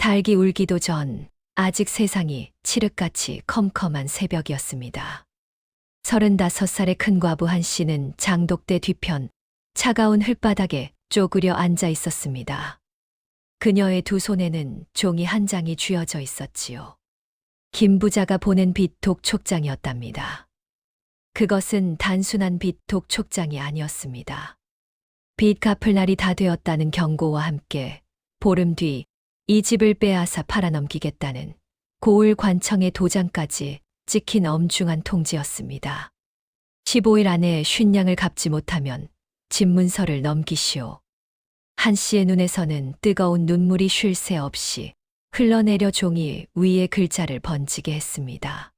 닭이 울기도 전 아직 세상이 칠흑같이 컴컴한 새벽이었습니다. 35살의 큰 과부 한 씨는 장독대 뒤편 차가운 흙바닥에 쪼그려 앉아 있었습니다. 그녀의 두 손에는 종이 한 장이 쥐어져 있었지요. 김 부자가 보낸 빚 독촉장이었답니다. 그것은 단순한 빚 독촉장이 아니었습니다. 빚 갚을 날이 다 되었다는 경고와 함께 보름 뒤 이 집을 빼앗아 팔아넘기겠다는 고을 관청의 도장까지 찍힌 엄중한 통지였습니다. 15일 안에 쉰냥을 갚지 못하면 집문서를 넘기시오. 한 씨의 눈에서는 뜨거운 눈물이 쉴 새 없이 흘러내려 종이 위에 글자를 번지게 했습니다.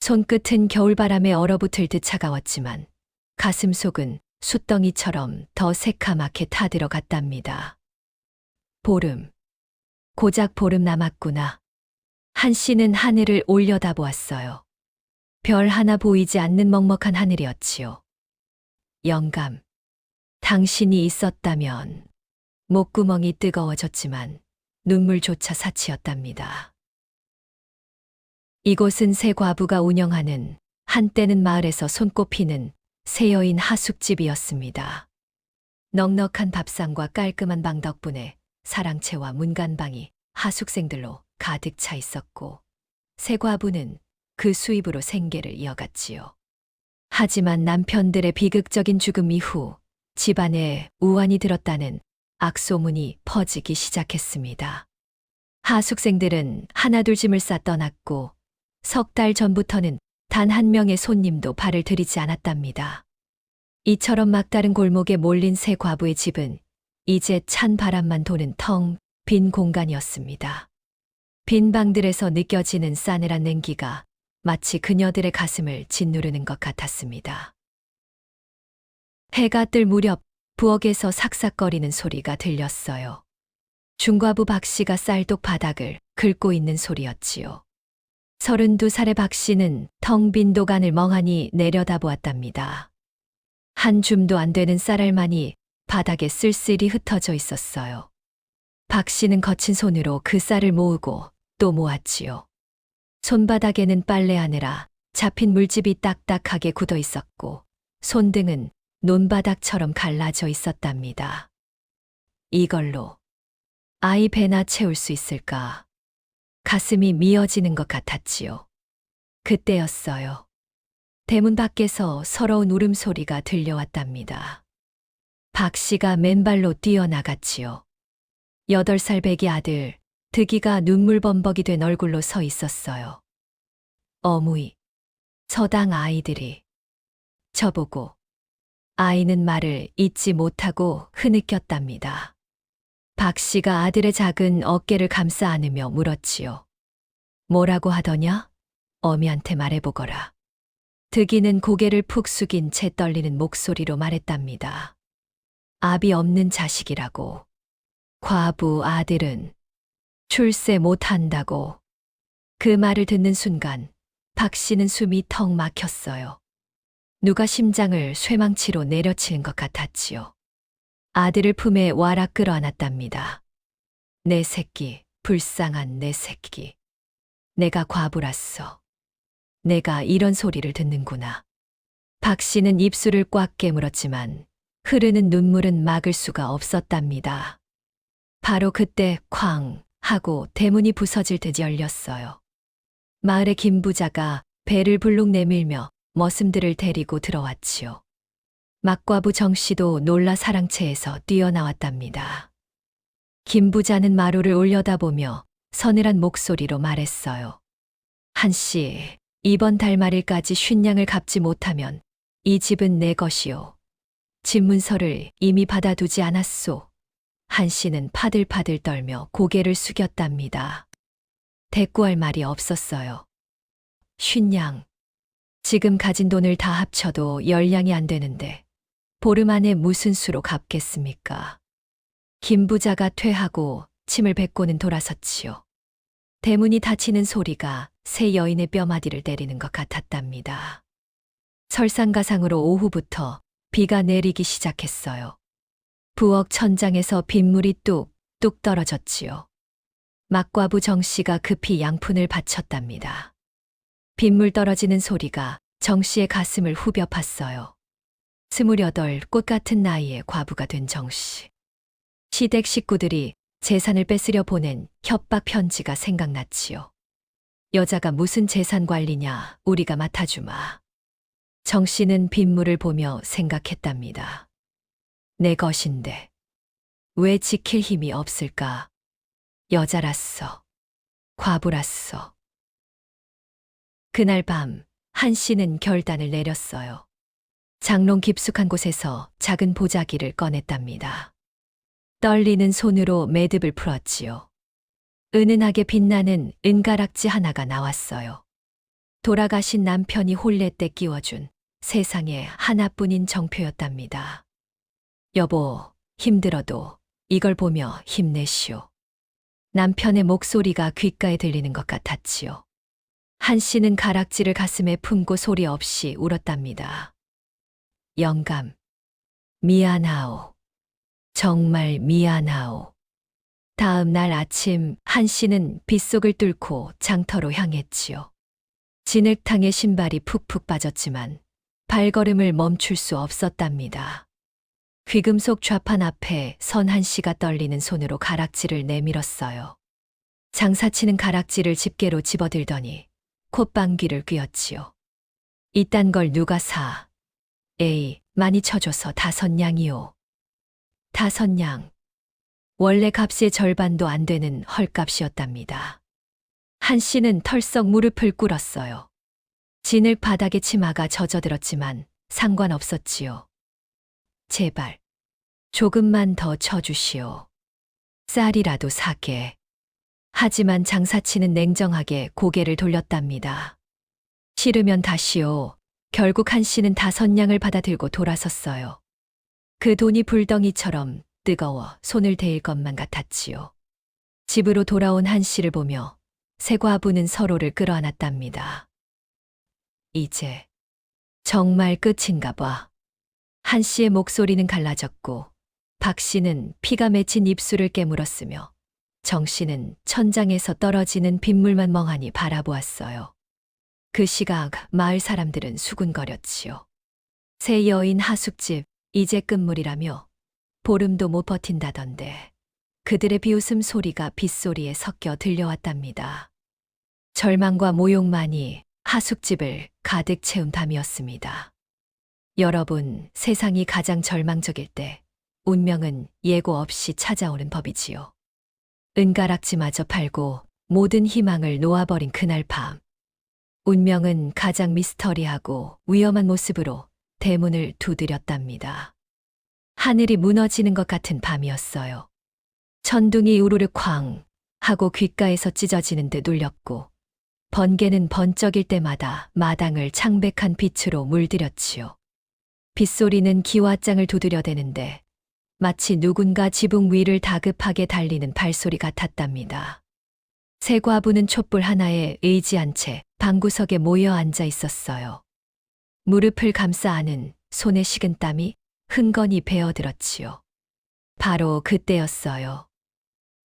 손끝은 겨울바람에 얼어붙을 듯 차가웠지만 가슴 속은 숯덩이처럼 더 새카맣게 타들어갔답니다. 보름. 고작 보름 남았구나. 한 씨는 하늘을 올려다보았어요. 별 하나 보이지 않는 먹먹한 하늘이었지요. 영감. 당신이 있었다면. 목구멍이 뜨거워졌지만 눈물조차 사치였답니다. 이곳은 새 과부가 운영하는 한때는 마을에서 손꼽히는 새 여인 하숙집이었습니다. 넉넉한 밥상과 깔끔한 방 덕분에 사랑채와 문간방이 하숙생들로 가득 차 있었고 새 과부는 그 수입으로 생계를 이어갔지요. 하지만 남편들의 비극적인 죽음 이후 집안에 우환이 들었다는 악소문이 퍼지기 시작했습니다. 하숙생들은 하나둘 짐을 싸 떠났고 석 달 전부터는 단 한 명의 손님도 발을 들이지 않았답니다. 이처럼 막다른 골목에 몰린 새 과부의 집은 이제 찬 바람만 도는 텅 빈 공간이었습니다. 빈 방들에서 느껴지는 싸늘한 냉기가 마치 그녀들의 가슴을 짓누르는 것 같았습니다. 해가 뜰 무렵 부엌에서 삭삭거리는 소리가 들렸어요. 중과부 박 씨가 쌀독 바닥을 긁고 있는 소리였지요. 32살의 박 씨는 텅 빈 도간을 멍하니 내려다보았답니다. 한 줌도 안 되는 쌀알만이 바닥에 쓸쓸히 흩어져 있었어요. 박 씨는 거친 손으로 그 쌀을 모으고 또 모았지요. 손바닥에는 빨래하느라 잡힌 물집이 딱딱하게 굳어 있었고 손등은 논바닥처럼 갈라져 있었답니다. 이걸로 아이 배나 채울 수 있을까? 가슴이 미어지는 것 같았지요. 그때였어요. 대문 밖에서 서러운 울음소리가 들려왔답니다. 박 씨가 맨발로 뛰어나갔지요. 8살 배기 아들 득이가 눈물범벅이 된 얼굴로 서 있었어요. 어무이, 서당 아이들이 저보고 아이는 말을 잇지 못하고 흐느꼈답니다. 박 씨가 아들의 작은 어깨를 감싸 안으며 물었지요. 뭐라고 하더냐? 어미한테 말해보거라. 득이는 고개를 푹 숙인 채 떨리는 목소리로 말했답니다. 압이 없는 자식이라고. 과부 아들은 출세 못한다고. 그 말을 듣는 순간 박 씨는 숨이 턱 막혔어요. 누가 심장을 쇠망치로 내려치는 것 같았지요. 아들을 품에 와락 끌어안았답니다. 내 새끼, 불쌍한 내 새끼. 내가 과부랐어. 내가 이런 소리를 듣는구나. 박 씨는 입술을 꽉 깨물었지만 흐르는 눈물은 막을 수가 없었답니다. 바로 그때 쾅 하고 대문이 부서질 듯 열렸어요. 마을의 김 부자가 배를 불룩 내밀며 머슴들을 데리고 들어왔지요. 막과부 정 씨도 놀라 사랑채에서 뛰어나왔답니다. 김 부자는 마루를 올려다보며 서늘한 목소리로 말했어요. 한 씨, 이번 달 말일까지 쉰냥을 갚지 못하면 이 집은 내 것이오. 집문서를 이미 받아두지 않았소. 한 씨는 파들파들 떨며 고개를 숙였답니다. 대꾸할 말이 없었어요. 쉰냥. 지금 가진 돈을 다 합쳐도 10냥이 안 되는데 보름 안에 무슨 수로 갚겠습니까? 김 부자가 퇴하고 침을 뱉고는 돌아섰지요. 대문이 닫히는 소리가 새 여인의 뼈마디를 때리는 것 같았답니다. 설상가상으로 오후부터 비가 내리기 시작했어요. 부엌 천장에서 빗물이 뚝뚝 떨어졌지요. 막과부 정 씨가 급히 양푼을 바쳤답니다. 빗물 떨어지는 소리가 정 씨의 가슴을 후벼 팠어요. 28 꽃 같은 나이에 과부가 된 정 씨. 시댁 식구들이 재산을 뺏으려 보낸 협박 편지가 생각났지요. 여자가 무슨 재산 관리냐, 우리가 맡아주마. 정 씨는 빗물을 보며 생각했답니다. 내 것인데 왜 지킬 힘이 없을까? 여자랐어. 과부랐어. 그날 밤 한 씨는 결단을 내렸어요. 장롱 깊숙한 곳에서 작은 보자기를 꺼냈답니다. 떨리는 손으로 매듭을 풀었지요. 은은하게 빛나는 은가락지 하나가 나왔어요. 돌아가신 남편이 혼례 때 끼워준 세상에 하나뿐인 정표였답니다. 여보, 힘들어도 이걸 보며 힘내시오. 남편의 목소리가 귓가에 들리는 것 같았지요. 한 씨는 가락지를 가슴에 품고 소리 없이 울었답니다. 영감, 미안하오. 정말 미안하오. 다음 날 아침 한 씨는 빗속을 뚫고 장터로 향했지요. 진흙탕에 신발이 푹푹 빠졌지만 발걸음을 멈출 수 없었답니다. 귀금속 좌판 앞에 선 한 씨가 떨리는 손으로 가락지를 내밀었어요. 장사치는 가락지를 집게로 집어들더니 콧방귀를 뀌었지요. 이딴 걸 누가 사? 에이, 많이 쳐줘서 5냥이요. 5냥. 원래 값의 절반도 안 되는 헐값이었답니다. 한 씨는 털썩 무릎을 꿇었어요. 진흙 바닥에 치마가 젖어들었지만 상관없었지요. 제발, 조금만 더 쳐주시오. 쌀이라도 사게. 하지만 장사치는 냉정하게 고개를 돌렸답니다. 싫으면 다시오. 결국 한 씨는 5냥을 받아들고 돌아섰어요. 그 돈이 불덩이처럼 뜨거워 손을 대일 것만 같았지요. 집으로 돌아온 한 씨를 보며 세 과부는 서로를 끌어안았답니다. 이제 정말 끝인가 봐. 한 씨의 목소리는 갈라졌고 박 씨는 피가 맺힌 입술을 깨물었으며 정 씨는 천장에서 떨어지는 빗물만 멍하니 바라보았어요. 그 시각 마을 사람들은 수군거렸지요. 새 여인 하숙집 이제 끝물이라며 보름도 못 버틴다던데 그들의 비웃음 소리가 빗소리에 섞여 들려왔답니다. 절망과 모욕만이 하숙집을 가득 채운 밤이었습니다. 여러분, 세상이 가장 절망적일 때 운명은 예고 없이 찾아오는 법이지요. 은가락지마저 팔고 모든 희망을 놓아버린 그날 밤. 운명은 가장 미스터리하고 위험한 모습으로 대문을 두드렸답니다. 하늘이 무너지는 것 같은 밤이었어요. 천둥이 우르르 쾅 하고 귓가에서 찢어지는 듯 울렸고 번개는 번쩍일 때마다 마당을 창백한 빛으로 물들였지요. 빗소리는 기와장을 두드려대는데 마치 누군가 지붕 위를 다급하게 달리는 발소리 같았답니다. 세 과부는 촛불 하나에 의지한 채 방구석에 모여 앉아 있었어요. 무릎을 감싸 안은 손에 식은 땀이 흥건히 배어들었지요. 바로 그때였어요.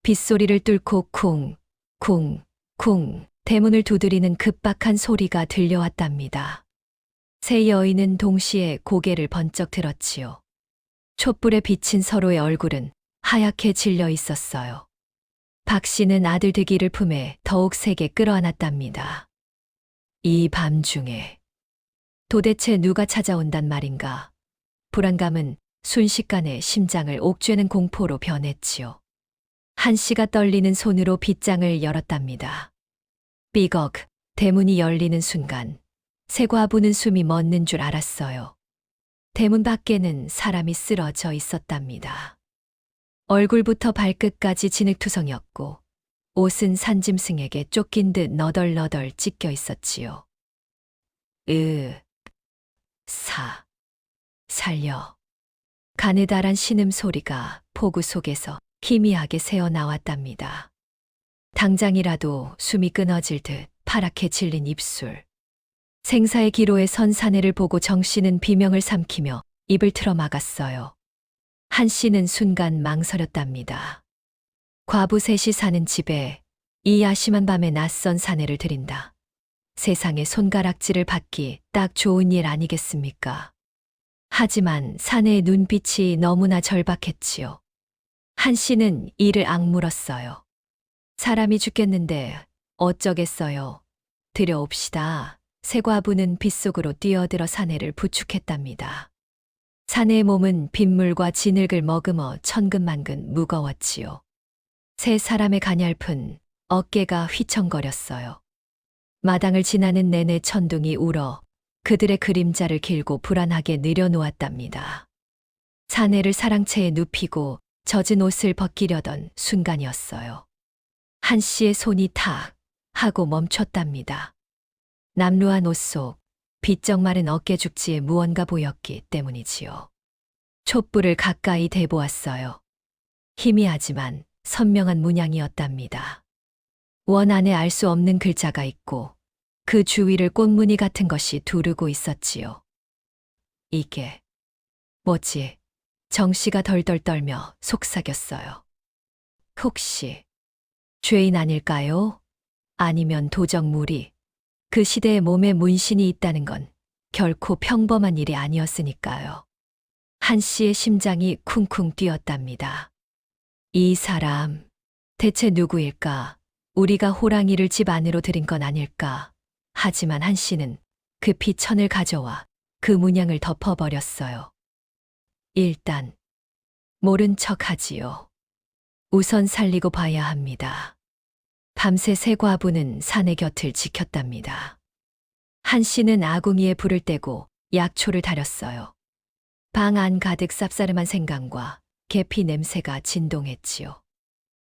빗소리를 뚫고 쿵, 쿵, 쿵 대문을 두드리는 급박한 소리가 들려왔답니다. 세 여인은 동시에 고개를 번쩍 들었지요. 촛불에 비친 서로의 얼굴은 하얗게 질려 있었어요. 박 씨는 아들 득이를 품에 더욱 세게 끌어안았답니다. 이 밤중에 도대체 누가 찾아온단 말인가? 불안감은 순식간에 심장을 옥죄는 공포로 변했지요. 한 씨가 떨리는 손으로 빗장을 열었답니다. 삐걱, 대문이 열리는 순간 세 과부는 숨이 멎는 줄 알았어요. 대문 밖에는 사람이 쓰러져 있었답니다. 얼굴부터 발끝까지 진흙투성이었고 옷은 산짐승에게 쫓긴 듯 너덜너덜 찢겨 있었지요. 살려. 가느다란 신음소리가 폭우 속에서 희미하게 새어나왔답니다. 당장이라도 숨이 끊어질 듯 파랗게 질린 입술. 생사의 기로에 선 사내를 보고 정 씨는 비명을 삼키며 입을 틀어 막았어요. 한 씨는 순간 망설였답니다. 과부 셋이 사는 집에 이 야심한 밤에 낯선 사내를 들인다. 세상에 손가락질을 받기 딱 좋은 일 아니겠습니까? 하지만 사내의 눈빛이 너무나 절박했지요. 한 씨는 이를 악물었어요. 사람이 죽겠는데 어쩌겠어요. 들여옵시다. 새 과부는 빗속으로 뛰어들어 사내를 부축했답니다. 사내의 몸은 빗물과 진흙을 머금어 천근만근 무거웠지요. 세 사람의 가냘픈 어깨가 휘청거렸어요. 마당을 지나는 내내 천둥이 울어 그들의 그림자를 길고 불안하게 내려놓았답니다. 사내를 사랑채에 눕히고 젖은 옷을 벗기려던 순간이었어요. 한 씨의 손이 탁 하고 멈췄답니다. 남루한 옷 속 비쩍 마른 어깨 죽지에 무언가 보였기 때문이지요. 촛불을 가까이 대보았어요. 희미하지만 선명한 문양이었답니다. 원 안에 알 수 없는 글자가 있고 그 주위를 꽃무늬 같은 것이 두르고 있었지요. 이게 뭐지? 정씨가 덜덜 떨며 속삭였어요. 혹시 죄인 아닐까요? 아니면 도적무리. 그 시대의 몸에 문신이 있다는 건 결코 평범한 일이 아니었으니까요. 한 씨의 심장이 쿵쿵 뛰었답니다. 이 사람, 대체 누구일까? 우리가 호랑이를 집 안으로 들인 건 아닐까? 하지만 한 씨는 급히 천을 가져와 그 문양을 덮어버렸어요. 일단 모른 척 하지요. 우선 살리고 봐야 합니다. 밤새 새 과부는 사내 곁을 지켰답니다. 한 씨는 아궁이에 불을 떼고 약초를 다렸어요. 방 안 가득 쌉싸름한 생강과 계피 냄새가 진동했지요.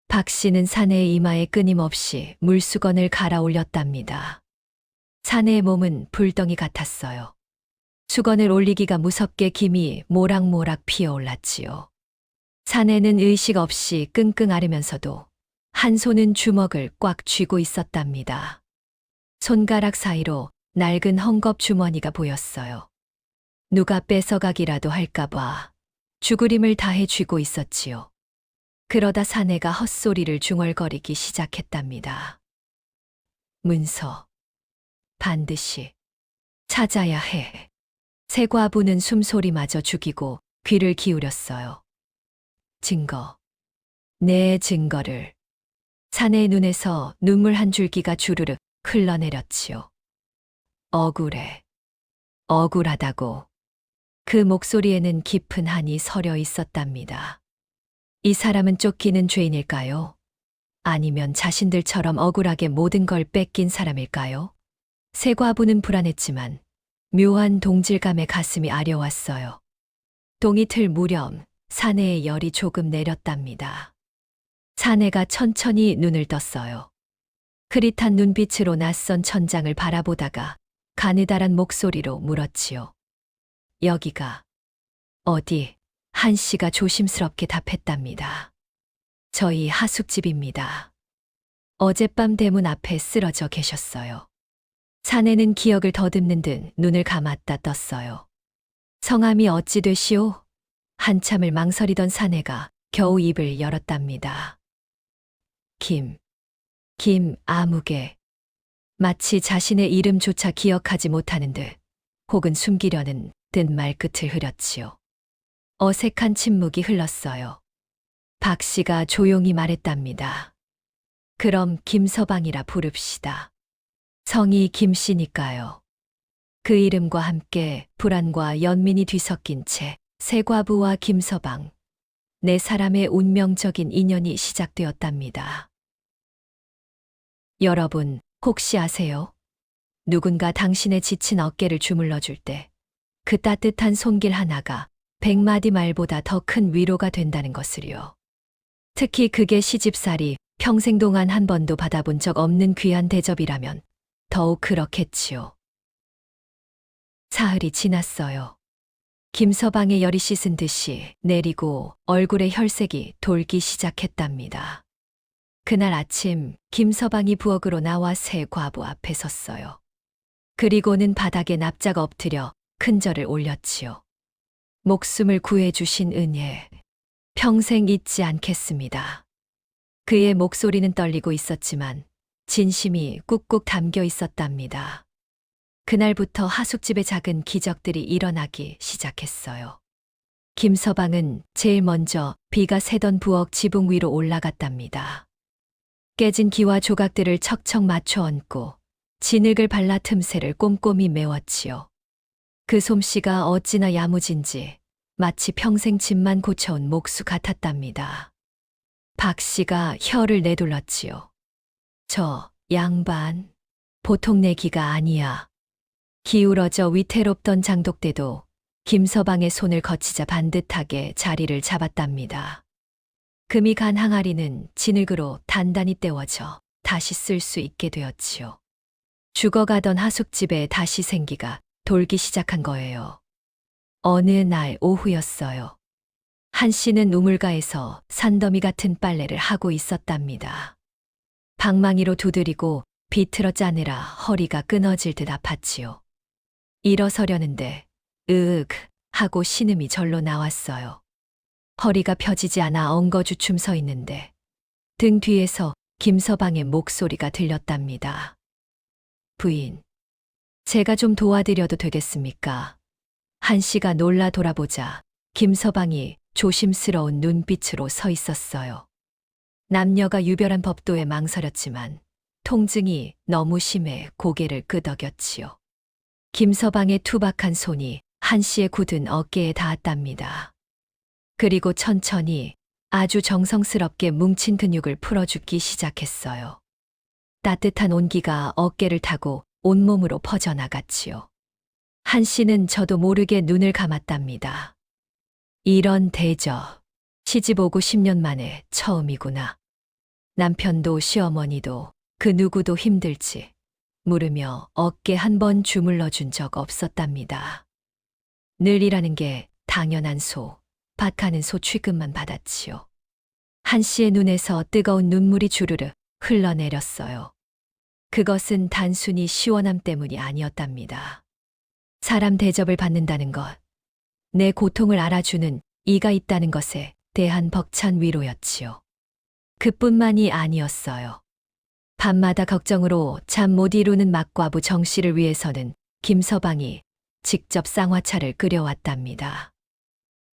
박 씨는 사내의 이마에 끊임없이 물수건을 갈아 올렸답니다. 사내의 몸은 불덩이 같았어요. 수건을 올리기가 무섭게 김이 모락모락 피어올랐지요. 사내는 의식 없이 끙끙 앓으면서도 한 손은 주먹을 꽉 쥐고 있었답니다. 손가락 사이로 낡은 헝겊 주머니가 보였어요. 누가 뺏어가기라도 할까봐 죽으림을 다해 쥐고 있었지요. 그러다 사내가 헛소리를 중얼거리기 시작했답니다. 문서. 반드시 찾아야 해. 새 과부는 숨소리마저 죽이고 귀를 기울였어요. 증거. 내 증거를. 사내의 눈에서 눈물 한 줄기가 주르륵 흘러내렸지요. 억울해. 억울하다고. 그 목소리에는 깊은 한이 서려 있었답니다. 이 사람은 쫓기는 죄인일까요? 아니면 자신들처럼 억울하게 모든 걸 뺏긴 사람일까요? 새 과부는 불안했지만 묘한 동질감에 가슴이 아려왔어요. 동이틀 무렵 사내의 열이 조금 내렸답니다. 사내가 천천히 눈을 떴어요. 흐릿한 눈빛으로 낯선 천장을 바라보다가 가느다란 목소리로 물었지요. 여기가 어디? 한 씨가 조심스럽게 답했답니다. 저희 하숙집입니다. 어젯밤 대문 앞에 쓰러져 계셨어요. 사내는 기억을 더듬는 듯 눈을 감았다 떴어요. 성함이 어찌 되시오? 한참을 망설이던 사내가 겨우 입을 열었답니다. 김 아무개. 마치 자신의 이름조차 기억하지 못하는 듯 혹은 숨기려는 듯 말끝을 흐렸지요. 어색한 침묵이 흘렀어요. 박 씨가 조용히 말했답니다. 그럼 김서방이라 부릅시다. 성이 김 씨니까요. 그 이름과 함께 불안과 연민이 뒤섞인 채 새 과부와 김서방, 네 사람의 운명적인 인연이 시작되었답니다. 여러분, 혹시 아세요? 누군가 당신의 지친 어깨를 주물러 줄 때 그 따뜻한 손길 하나가 100마디 말보다 더 큰 위로가 된다는 것을요. 특히 그게 시집살이 평생 동안 한 번도 받아본 적 없는 귀한 대접이라면 더욱 그렇겠지요. 사흘이 지났어요. 김서방의 열이 씻은 듯이 내리고 얼굴에 혈색이 돌기 시작했답니다. 그날 아침 김서방이 부엌으로 나와 새 과부 앞에 섰어요. 그리고는 바닥에 납작 엎드려 큰절을 올렸지요. 목숨을 구해주신 은혜, 평생 잊지 않겠습니다. 그의 목소리는 떨리고 있었지만 진심이 꾹꾹 담겨 있었답니다. 그날부터 하숙집에 작은 기적들이 일어나기 시작했어요. 김서방은 제일 먼저 비가 새던 부엌 지붕 위로 올라갔답니다. 깨진 기와 조각들을 척척 맞춰 얹고 진흙을 발라 틈새를 꼼꼼히 메웠지요. 그 솜씨가 어찌나 야무진지 마치 평생 집만 고쳐온 목수 같았답니다. 박 씨가 혀를 내둘렀지요. 저 양반, 보통 내기가 아니야. 기울어져 위태롭던 장독대도 김서방의 손을 거치자 반듯하게 자리를 잡았답니다. 금이 간 항아리는 진흙으로 단단히 때워져 다시 쓸 수 있게 되었지요. 죽어가던 하숙집에 다시 생기가 돌기 시작한 거예요. 어느 날 오후였어요. 한 씨는 우물가에서 산더미 같은 빨래를 하고 있었답니다. 방망이로 두드리고 비틀어 짜느라 허리가 끊어질 듯 아팠지요. 일어서려는데 으윽 하고 신음이 절로 나왔어요. 허리가 펴지지 않아 엉거주춤 서 있는데 등 뒤에서 김서방의 목소리가 들렸답니다. 부인, 제가 좀 도와드려도 되겠습니까? 한 씨가 놀라 돌아보자 김서방이 조심스러운 눈빛으로 서 있었어요. 남녀가 유별한 법도에 망설였지만 통증이 너무 심해 고개를 끄덕였지요. 김서방의 투박한 손이 한 씨의 굳은 어깨에 닿았답니다. 그리고 천천히 아주 정성스럽게 뭉친 근육을 풀어주기 시작했어요. 따뜻한 온기가 어깨를 타고 온몸으로 퍼져나갔지요. 한 씨는 저도 모르게 눈을 감았답니다. 이런 대접, 시집 오고 10년 만에 처음이구나. 남편도 시어머니도 그 누구도 힘들지 물으며 어깨 한 번 주물러 준 적 없었답니다. 늘 일하는 게 당연한 소, 밭하는 소 취급만 받았지요. 한 씨의 눈에서 뜨거운 눈물이 주르르 흘러내렸어요. 그것은 단순히 시원함 때문이 아니었답니다. 사람 대접을 받는다는 것, 내 고통을 알아주는 이가 있다는 것에 대한 벅찬 위로였지요. 그뿐만이 아니었어요. 밤마다 걱정으로 잠 못 이루는 막과부 정 씨를 위해서는 김서방이 직접 쌍화차를 끓여왔답니다.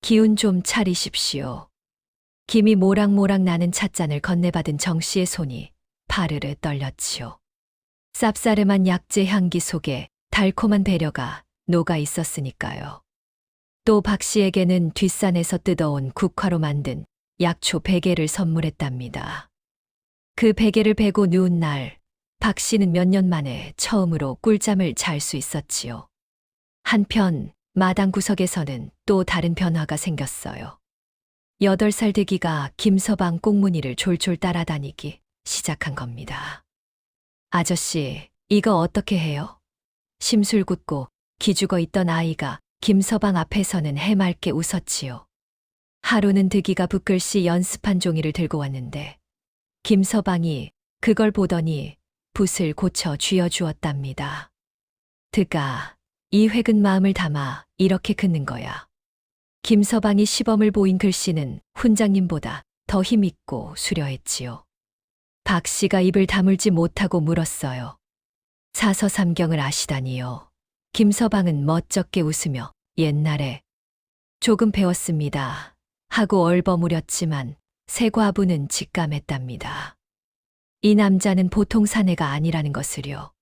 기운 좀 차리십시오. 김이 모락모락 나는 찻잔을 건네받은 정 씨의 손이 파르르 떨렸지요. 쌉싸름한 약재 향기 속에 달콤한 배려가 녹아 있었으니까요. 또 박 씨에게는 뒷산에서 뜯어온 국화로 만든 약초 100개를 선물했답니다. 그 베개를 베고 누운 날, 박 씨는 몇 년 만에 처음으로 꿀잠을 잘 수 있었지요. 한편 마당 구석에서는 또 다른 변화가 생겼어요. 8살 되기가 김서방 꽁무니를 졸졸 따라다니기 시작한 겁니다. 아저씨, 이거 어떻게 해요? 심술 굳고 기죽어 있던 아이가 김서방 앞에서는 해맑게 웃었지요. 하루는 득이가 붓글씨 연습한 종이를 들고 왔는데 김서방이 그걸 보더니 붓을 고쳐 쥐어주었답니다. 득아, 이 획은 마음을 담아 이렇게 긋는 거야. 김서방이 시범을 보인 글씨는 훈장님보다 더 힘있고 수려했지요. 박 씨가 입을 다물지 못하고 물었어요. 사서삼경을 아시다니요. 김서방은 멋쩍게 웃으며 옛날에 조금 배웠습니다 하고 얼버무렸지만 새 과부는 직감했답니다. 이 남자는 보통 사내가 아니라는 것을요.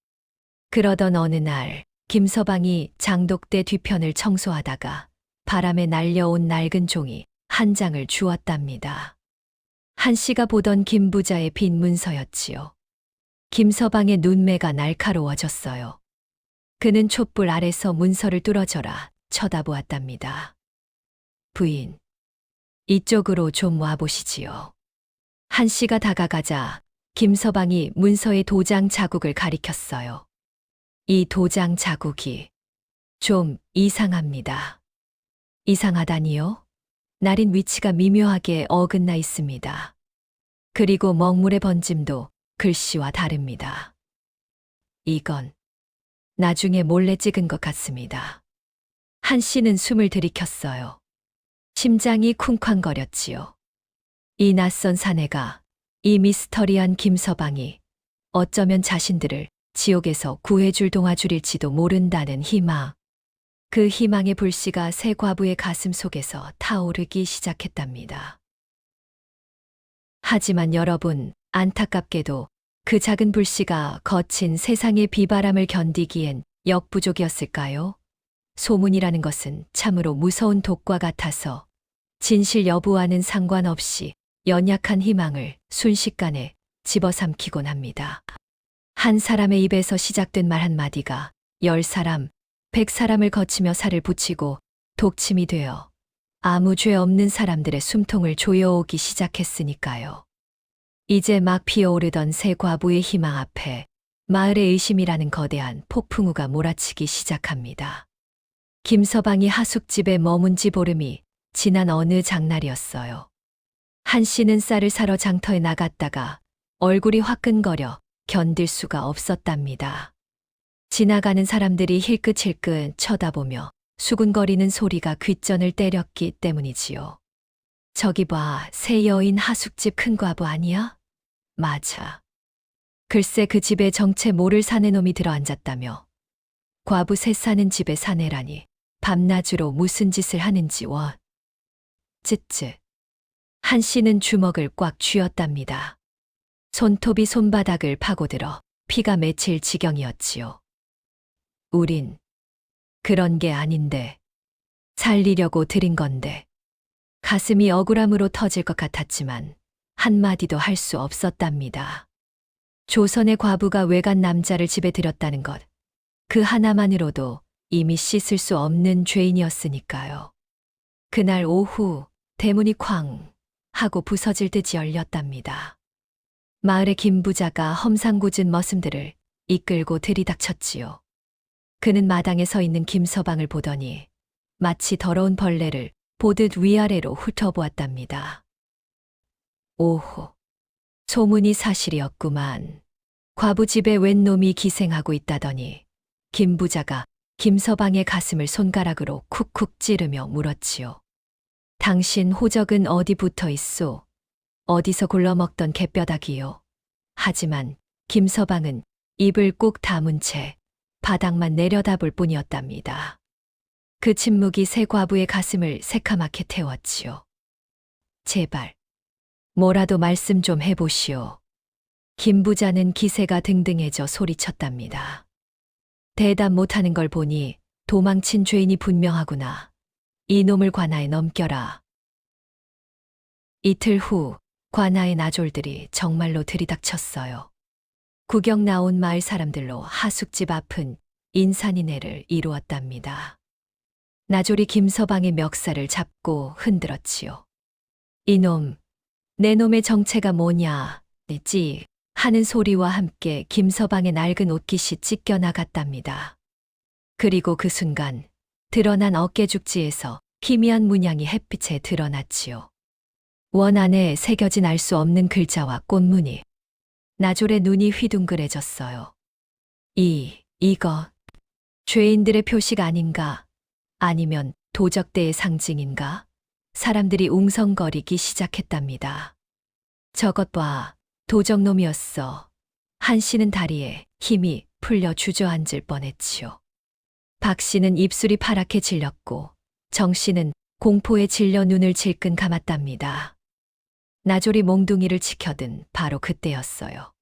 그러던 어느 날 김서방이 장독대 뒤편을 청소하다가 바람에 날려온 낡은 종이 한 장을 주었답니다. 한 씨가 보던 김부자의 빈 문서였지요. 김서방의 눈매가 날카로워졌어요. 그는 촛불 아래서 문서를 뚫어져라 쳐다보았답니다. 부인, 이쪽으로 좀 와보시지요. 한 씨가 다가가자 김서방이 문서의 도장 자국을 가리켰어요. 이 도장 자국이 좀 이상합니다. 이상하다니요? 날인 위치가 미묘하게 어긋나 있습니다. 그리고 먹물의 번짐도 글씨와 다릅니다. 이건 나중에 몰래 찍은 것 같습니다. 한 씨는 숨을 들이켰어요. 심장이 쿵쾅거렸지요. 이 낯선 사내가 이 미스터리한 김서방이 어쩌면 자신들을 지옥에서 구해줄 동화줄일지도 모른다는 희망. 그 희망의 불씨가 새 과부의 가슴 속에서 타오르기 시작했답니다. 하지만 여러분, 안타깝게도 그 작은 불씨가 거친 세상의 비바람을 견디기엔 역부족이었을까요? 소문이라는 것은 참으로 무서운 독과 같아서 진실 여부와는 상관없이 연약한 희망을 순식간에 집어삼키곤 합니다. 한 사람의 입에서 시작된 말 한마디가 10사람, 100사람을 거치며 살을 붙이고 독침이 되어 아무 죄 없는 사람들의 숨통을 조여오기 시작했으니까요. 이제 막 피어오르던 새 과부의 희망 앞에 마을의 의심이라는 거대한 폭풍우가 몰아치기 시작합니다. 김서방이 하숙집에 머문 지 보름이 지난 어느 장날이었어요. 한 씨는 쌀을 사러 장터에 나갔다가 얼굴이 화끈거려 견딜 수가 없었답니다. 지나가는 사람들이 힐끗힐끗 쳐다보며 수군거리는 소리가 귓전을 때렸기 때문이지요. 저기 봐, 새 여인 하숙집 큰 과부 아니야? 맞아. 글쎄 그 집에 정체 모를 사내놈이 들어앉았다며. 과부 셋 사는 집에 사내라니 밤낮으로 무슨 짓을 하는지 원. 쯧쯧. 한 씨는 주먹을 꽉 쥐었답니다. 손톱이 손바닥을 파고들어 피가 맺힐 지경이었지요. 우린 그런 게 아닌데 살리려고 드린 건데. 가슴이 억울함으로 터질 것 같았지만 한마디도 할 수 없었답니다. 조선의 과부가 외간 남자를 집에 들였다는 것, 그 하나만으로도 이미 씻을 수 없는 죄인이었으니까요. 그날 오후 대문이 쾅 하고 부서질 듯이 열렸답니다. 마을의 김부자가 험상궂은 머슴들을 이끌고 들이닥쳤지요. 그는 마당에 서 있는 김서방을 보더니 마치 더러운 벌레를 보듯 위아래로 훑어보았답니다. 오호, 소문이 사실이었구만. 과부 집에 웬 놈이 기생하고 있다더니 김부자가 김서방의 가슴을 손가락으로 쿡쿡 찌르며 물었지요. 당신 호적은 어디 붙어 있소? 어디서 굴러먹던 갯뼈다귀요. 하지만 김서방은 입을 꾹 다문 채 바닥만 내려다볼 뿐이었답니다. 그 침묵이 새 과부의 가슴을 새카맣게 태웠지요. 제발, 뭐라도 말씀 좀 해보시오. 김부자는 기세가 등등해져 소리쳤답니다. 대답 못하는 걸 보니 도망친 죄인이 분명하구나. 이놈을 관아에 넘겨라. 이틀 후 관아의 나졸들이 정말로 들이닥쳤어요. 구경 나온 마을 사람들로 하숙집 앞은 인산인해를 이루었답니다. 나졸이 김서방의 멱살을 잡고 흔들었지요. 이놈, 내 놈의 정체가 뭐냐, 찌 하는 소리와 함께 김서방의 낡은 옷깃이 찢겨나갔답니다. 그리고 그 순간 드러난 어깨죽지에서 희미한 문양이 햇빛에 드러났지요. 원 안에 새겨진 알 수 없는 글자와 꽃무늬. 나졸의 눈이 휘둥그레졌어요. 이거 죄인들의 표식 아닌가? 아니면 도적대의 상징인가? 사람들이 웅성거리기 시작했답니다. 저것 봐, 도적놈이었어. 한 씨는 다리에 힘이 풀려 주저앉을 뻔했지요. 박 씨는 입술이 파랗게 질렸고 정 씨는 공포에 질려 눈을 질끈 감았답니다. 나졸이 몽둥이를 치켜든 바로 그때였어요.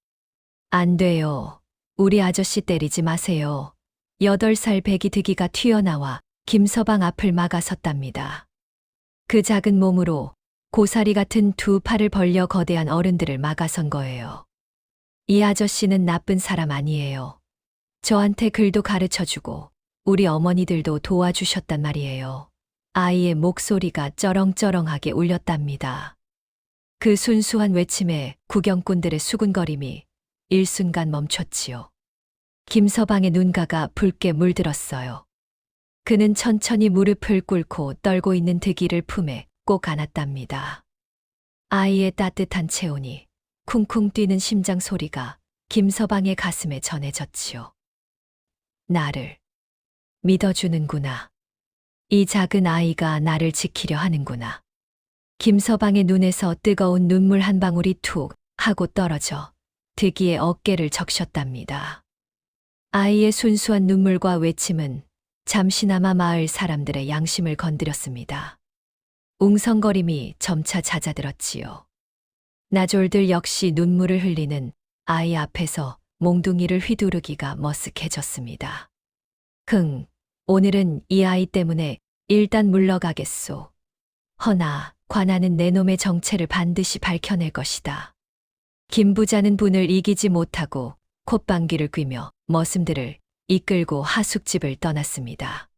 안 돼요. 우리 아저씨 때리지 마세요. 8살 배기 득이가 튀어나와 김서방 앞을 막아섰답니다. 그 작은 몸으로 고사리 같은 두 팔을 벌려 거대한 어른들을 막아선 거예요. 이 아저씨는 나쁜 사람 아니에요. 저한테 글도 가르쳐주고 우리 어머니들도 도와주셨단 말이에요. 아이의 목소리가 쩌렁쩌렁하게 울렸답니다. 그 순수한 외침에 구경꾼들의 수군거림이 일순간 멈췄지요. 김서방의 눈가가 붉게 물들었어요. 그는 천천히 무릎을 꿇고 떨고 있는 득이를 품에 꼭 안았답니다. 아이의 따뜻한 체온이 쿵쿵 뛰는 심장 소리가 김서방의 가슴에 전해졌지요. 나를 믿어주는구나. 이 작은 아이가 나를 지키려 하는구나. 김서방의 눈에서 뜨거운 눈물 한 방울이 툭 하고 떨어져 득이의 어깨를 적셨답니다. 아이의 순수한 눈물과 외침은 잠시나마 마을 사람들의 양심을 건드렸습니다. 웅성거림이 점차 잦아들었지요. 나졸들 역시 눈물을 흘리는 아이 앞에서 몽둥이를 휘두르기가 머쓱해졌습니다. 오늘은 이 아이 때문에 일단 물러가겠소. 허나 관아는 내 놈의 정체를 반드시 밝혀낼 것이다. 김 부자는 분을 이기지 못하고 콧방귀를 뀌며 머슴들을 이끌고 하숙집을 떠났습니다.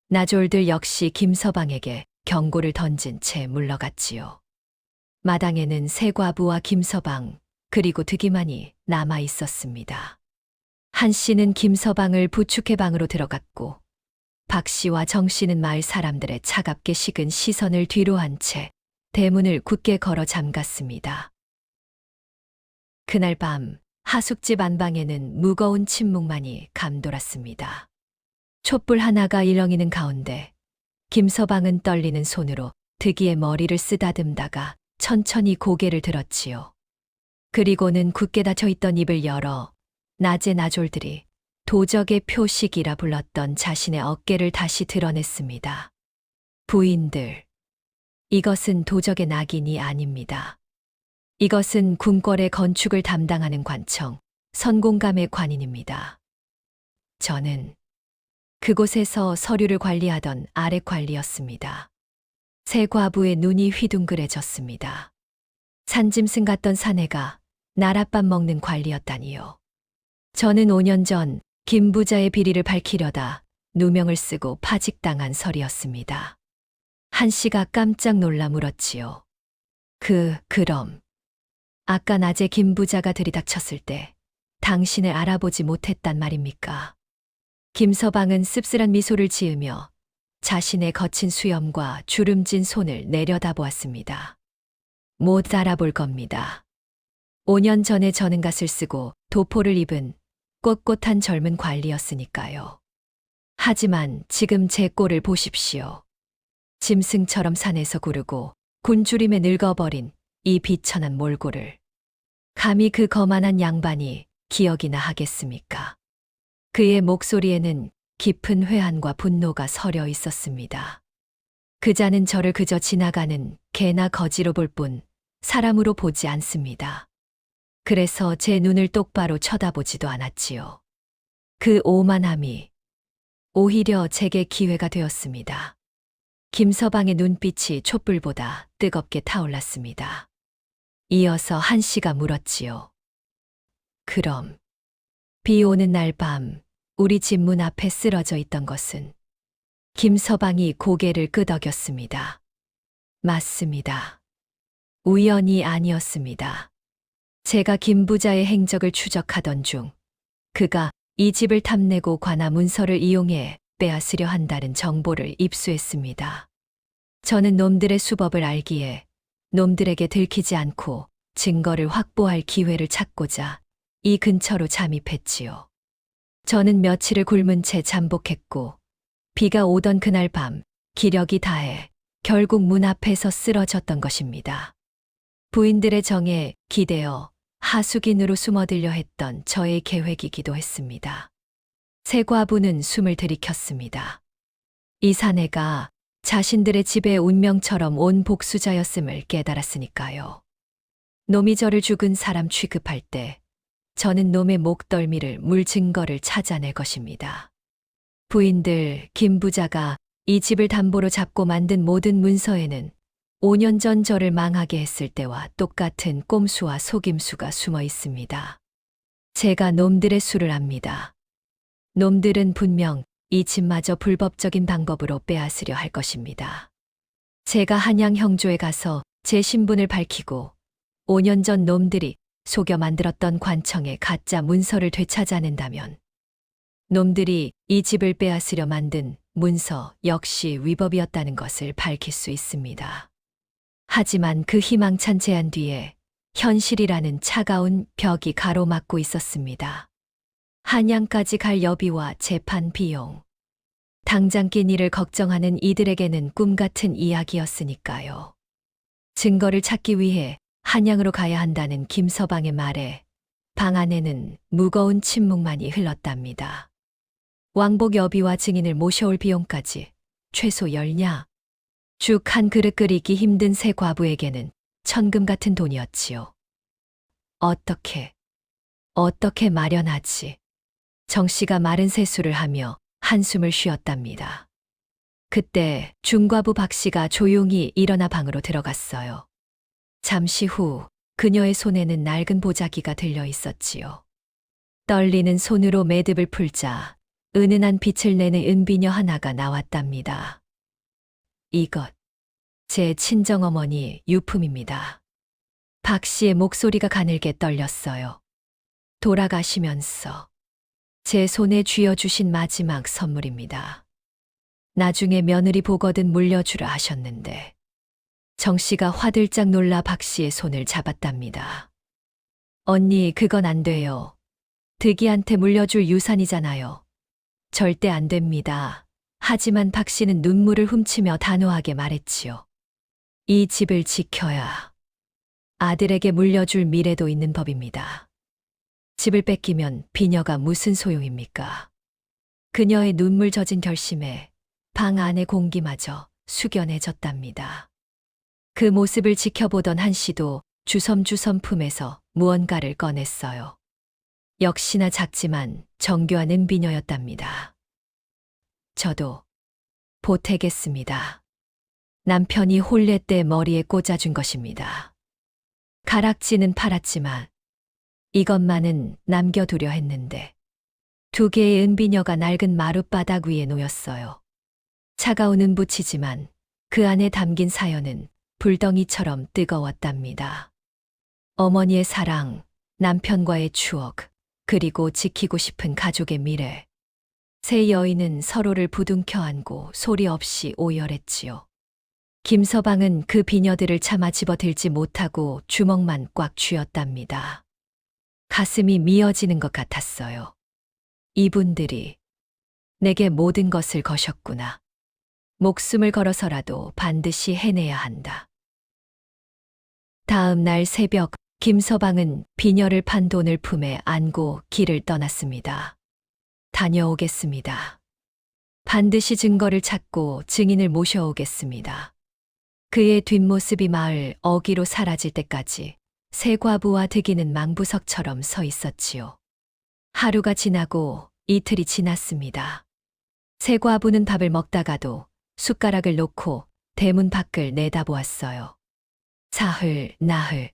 나졸들 역시 김서방에게 경고를 던진 채 물러갔지요. 마당에는 새 과부와 김서방 그리고 득이만이 남아 있었습니다. 한 씨는 김서방을 부축해 방으로 들어갔고 박 씨와 정 씨는 마을 사람들의 차갑게 식은 시선을 뒤로 한 채 대문을 굳게 걸어 잠갔습니다. 그날 밤 하숙집 안방에는 무거운 침묵만이 감돌았습니다. 촛불 하나가 일렁이는 가운데 김서방은 떨리는 손으로 득이의 머리를 쓰다듬다가 천천히 고개를 들었지요. 그리고는 굳게 닫혀있던 입을 열어 낮에 나졸들이 도적의 표식이라 불렀던 자신의 어깨를 다시 드러냈습니다. 부인들, 이것은 도적의 낙인이 아닙니다. 이것은 궁궐의 건축을 담당하는 관청, 선공감의 관인입니다. 저는 그곳에서 서류를 관리하던 아래 관리였습니다. 새 과부의 눈이 휘둥그레졌습니다. 산짐승 같던 사내가 나랏밥 먹는 관리였다니요. 저는 5년 전 김 부자의 비리를 밝히려다 누명을 쓰고 파직당한 설이었습니다. 한 씨가 깜짝 놀라 물었지요. 그럼 아까 낮에 김 부자가 들이닥쳤을 때 당신을 알아보지 못했단 말입니까? 김서방은 씁쓸한 미소를 지으며 자신의 거친 수염과 주름진 손을 내려다보았습니다. 못 알아볼 겁니다. 5년 전에 전은갓을 쓰고 도포를 입은 꼿꼿한 젊은 관리였으니까요. 하지만 지금 제 꼴을 보십시오. 짐승처럼 산에서 구르고 굶주림에 늙어버린 이 비천한 몰골을 감히 그 거만한 양반이 기억이나 하겠습니까? 그의 목소리에는 깊은 회한과 분노가 서려 있었습니다. 그자는 저를 그저 지나가는 개나 거지로 볼 뿐 사람으로 보지 않습니다. 그래서 제 눈을 똑바로 쳐다보지도 않았지요. 그 오만함이 오히려 제게 기회가 되었습니다. 김서방의 눈빛이 촛불보다 뜨겁게 타올랐습니다. 이어서 한 씨가 물었지요. 그럼 비 오는 날 밤 우리 집 문 앞에 쓰러져 있던 것은? 김서방이 고개를 끄덕였습니다. 맞습니다. 우연이 아니었습니다. 제가 김 부자의 행적을 추적하던 중 그가 이 집을 탐내고 관아 문서를 이용해 빼앗으려 한다는 정보를 입수했습니다. 저는 놈들의 수법을 알기에 놈들에게 들키지 않고 증거를 확보할 기회를 찾고자 이 근처로 잠입했지요. 저는 며칠을 굶은 채 잠복했고 비가 오던 그날 밤 기력이 다해 결국 문 앞에서 쓰러졌던 것입니다. 부인들의 정에 기대어 하숙인으로 숨어들려 했던 저의 계획이기도 했습니다. 새 과부는 숨을 들이켰습니다. 이 사내가 자신들의 집의 운명처럼 온 복수자였음을 깨달았으니까요. 놈이 저를 죽은 사람 취급할 때 저는 놈의 목덜미를 물 증거를 찾아낼 것입니다. 부인들, 김 부자가 이 집을 담보로 잡고 만든 모든 문서에는 5년 전 저를 망하게 했을 때와 똑같은 꼼수와 속임수가 숨어 있습니다. 제가 놈들의 수를 압니다. 놈들은 분명 이 집마저 불법적인 방법으로 빼앗으려 할 것입니다. 제가 한양 형조에 가서 제 신분을 밝히고 5년 전 놈들이 속여 만들었던 관청의 가짜 문서를 되찾아낸다면 놈들이 이 집을 빼앗으려 만든 문서 역시 위법이었다는 것을 밝힐 수 있습니다. 하지만 그 희망찬 제안 뒤에 현실이라는 차가운 벽이 가로막고 있었습니다. 한양까지 갈 여비와 재판 비용. 당장 낀 일을 걱정하는 이들에게는 꿈 같은 이야기였으니까요. 증거를 찾기 위해 한양으로 가야 한다는 김서방의 말에 방 안에는 무거운 침묵만이 흘렀답니다. 왕복 여비와 증인을 모셔올 비용까지 최소 10냐. 죽 한 그릇 끓이기 힘든 새 과부에게는 천금 같은 돈이었지요. 어떻게 마련하지? 정 씨가 마른 세수를 하며 한숨을 쉬었답니다. 그때 중과부 박 씨가 조용히 일어나 방으로 들어갔어요. 잠시 후 그녀의 손에는 낡은 보자기가 들려 있었지요. 떨리는 손으로 매듭을 풀자 은은한 빛을 내는 은비녀 하나가 나왔답니다. 이것, 제 친정어머니 유품입니다. 박 씨의 목소리가 가늘게 떨렸어요. 돌아가시면서 제 손에 쥐어주신 마지막 선물입니다. 나중에 며느리 보거든 물려주라 하셨는데 정 씨가 화들짝 놀라 박 씨의 손을 잡았답니다. 언니, 그건 안 돼요. 득이한테 물려줄 유산이잖아요. 절대 안 됩니다. 하지만 박 씨는 눈물을 훔치며 단호하게 말했지요. 이 집을 지켜야 아들에게 물려줄 미래도 있는 법입니다. 집을 뺏기면 비녀가 무슨 소용입니까? 그녀의 눈물 젖은 결심에 방 안의 공기마저 숙연해졌답니다. 그 모습을 지켜보던 한 씨도 주섬주섬 품에서 무언가를 꺼냈어요. 역시나 작지만 정교한 은비녀였답니다. 저도 보태겠습니다. 남편이 혼례 때 머리에 꽂아준 것입니다. 가락지는 팔았지만 이것만은 남겨두려 했는데 2개의 은비녀가 낡은 마룻바닥 위에 놓였어요. 차가운 은부치지만 그 안에 담긴 사연은 불덩이처럼 뜨거웠답니다. 어머니의 사랑, 남편과의 추억, 그리고 지키고 싶은 가족의 미래. 세 여인은 서로를 부둥켜 안고 소리 없이 오열했지요. 김서방은 그 비녀들을 차마 집어들지 못하고 주먹만 꽉 쥐었답니다. 가슴이 미어지는 것 같았어요. 이분들이 내게 모든 것을 거셨구나. 목숨을 걸어서라도 반드시 해내야 한다. 다음 날 새벽 김서방은 비녀를 판 돈을 품에 안고 길을 떠났습니다. 다녀오겠습니다. 반드시 증거를 찾고 증인을 모셔오겠습니다. 그의 뒷모습이 마을 어귀로 사라질 때까지 새 과부와 득이는 망부석처럼 서 있었지요. 하루가 지나고 이틀이 지났습니다. 새 과부는 밥을 먹다가도 숟가락을 놓고 대문 밖을 내다보았어요. 사흘, 나흘.